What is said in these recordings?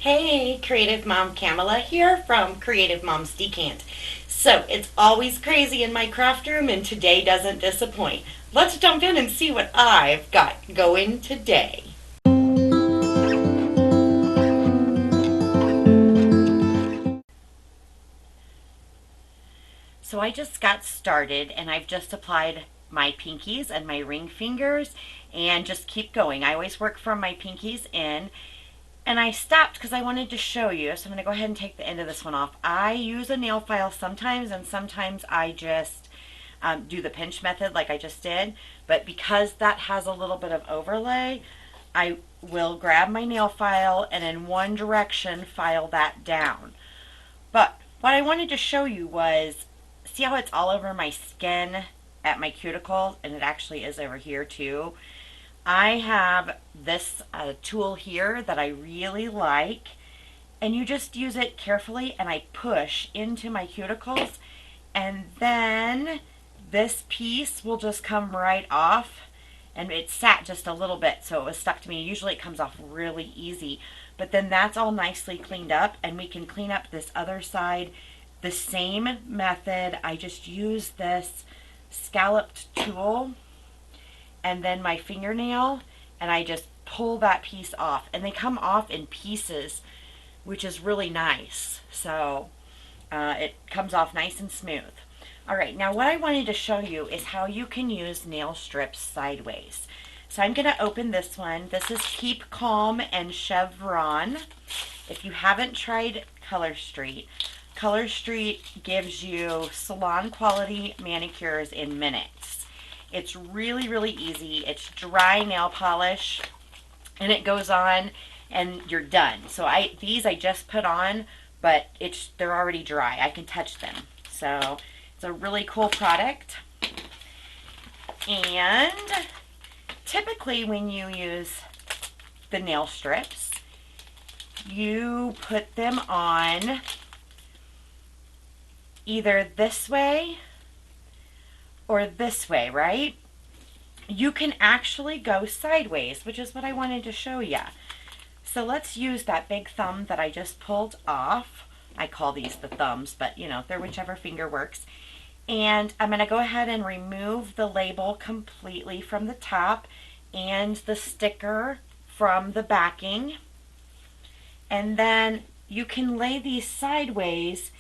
Hey, Creative Mom Kamala here from Creative Moms Decant. So, it's always crazy in my craft room and today doesn't disappoint. Let's jump in and see what I've got going today. So, I just got started and I've just applied my pinkies and my ring fingers and just keep going. I always work from my pinkies in. And I stopped because I wanted to show you. So I'm going to go ahead and take the end of this one off. I use a nail file sometimes, and sometimes I just do the pinch method like I just did. But because that has a little bit of overlay, I will grab my nail file and in one direction file that down. But what I wanted to show you was, see how it's all over my skin at my cuticle, and it actually is over here too. I have this tool here that I really like, and you just use it carefully and I push into my cuticles, and then this piece will just come right off, and it sat just a little bit so it was stuck to me. Usually it comes off really easy, but then that's all nicely cleaned up, and we can clean up this other side the same method. I just use this scalloped tool and then my fingernail, and I just pull that piece off, and they come off in pieces, which is really nice. So it comes off nice and smooth. All right, now what I wanted to show you is how you can use nail strips sideways. So I'm going to open this one. This is Keep Calm and Chevron. If you haven't tried Color Street, Color Street gives you salon quality manicures in minutes. It's really, really easy. It's dry nail polish, and it goes on, and you're done. So these I just put on, but they're already dry. I can touch them. So it's a really cool product. And typically when you use the nail strips, you put them on either this way or this way, right? You can actually go sideways, which is what I wanted to show you. So let's use that big thumb that I just pulled off. I call these the thumbs, but you know, they're whichever finger works. And I'm going to go ahead and remove the label completely from the top and the sticker from the backing. And then you can lay these sideways,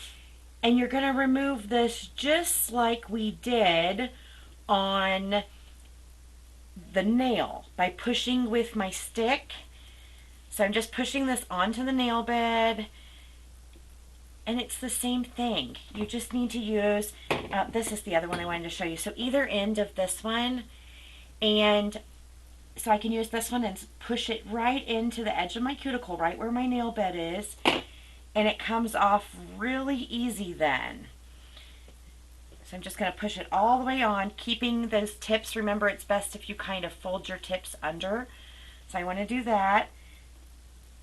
and you're going to remove this just like we did on the nail by pushing with my stick. So I'm just pushing this onto the nail bed, and it's the same thing. You just need to use, this is the other one I wanted to show you. So either end of this one, and so I can use this one and push it right into the edge of my cuticle, right where my nail bed is, and it comes off really easy then. So I'm just going to push it all the way on, keeping those tips. Remember, it's best if you kind of fold your tips under. So I want to do that.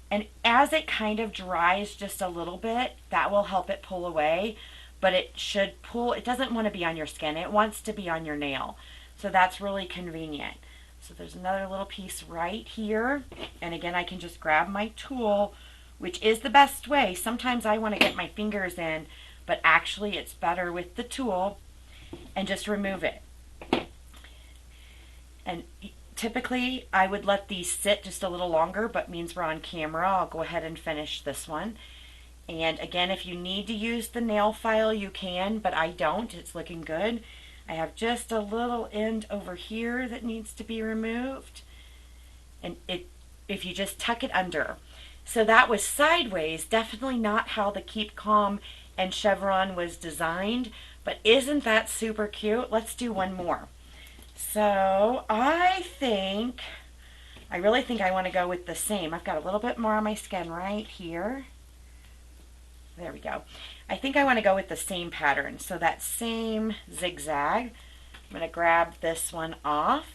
And as it kind of dries just a little bit, that will help it pull away. But it should pull, it doesn't want to be on your skin. It wants to be on your nail. So that's really convenient. So there's another little piece right here. And again, I can just grab my tool, which is the best way. Sometimes I want to get my fingers in, but actually it's better with the tool, and just remove it. And typically I would let these sit just a little longer, but means we're on camera, I'll go ahead and finish this one. And again, if you need to use the nail file, you can, but I don't. It's looking good. I have just a little end over here that needs to be removed. And if you just tuck it under. So that was sideways, definitely not how the Keep Calm and Chevron was designed, but isn't that super cute? Let's do one more. So I really think I want to go with the same. I've got a little bit more on my skin right here. There we go. I think I want to go with the same pattern. So that same zigzag. I'm going to grab this one off.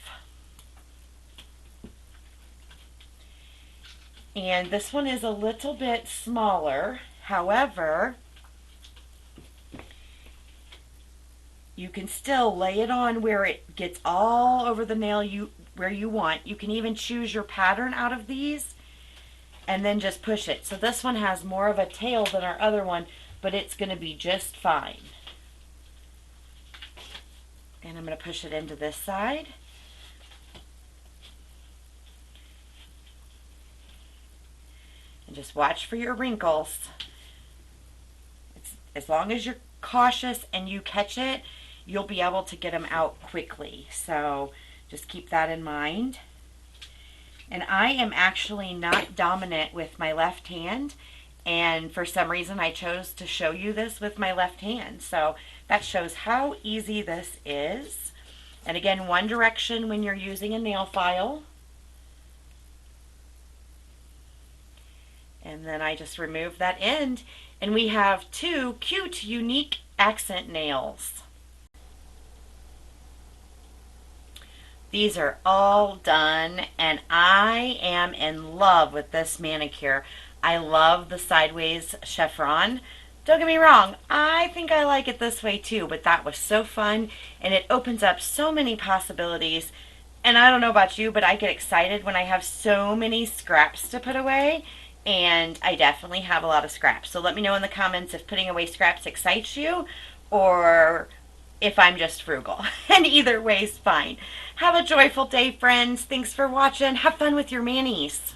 And this one is a little bit smaller. However, you can still lay it on where it gets all over the nail where you want. You can even choose your pattern out of these and then just push it. So this one has more of a tail than our other one, but it's going to be just fine. And I'm going to push it into this side. And just watch for your wrinkles. As long as you're cautious and you catch it, you'll be able to get them out quickly. So just keep that in mind. And I am actually not dominant with my left hand, and for some reason I chose to show you this with my left hand. So that shows how easy this is. And again, one direction when you're using a nail file. And then I just remove that end, and we have two cute, unique accent nails. These are all done, and I am in love with this manicure. I love the sideways chiffon. Don't get me wrong, I think I like it this way too, but that was so fun, and it opens up so many possibilities. And I don't know about you, but I get excited when I have so many scraps to put away, and I definitely have a lot of scraps. So let me know in the comments if putting away scraps excites you, or if I'm just frugal. And either way is fine. Have a joyful day, friends. Thanks for watching. Have fun with your manis.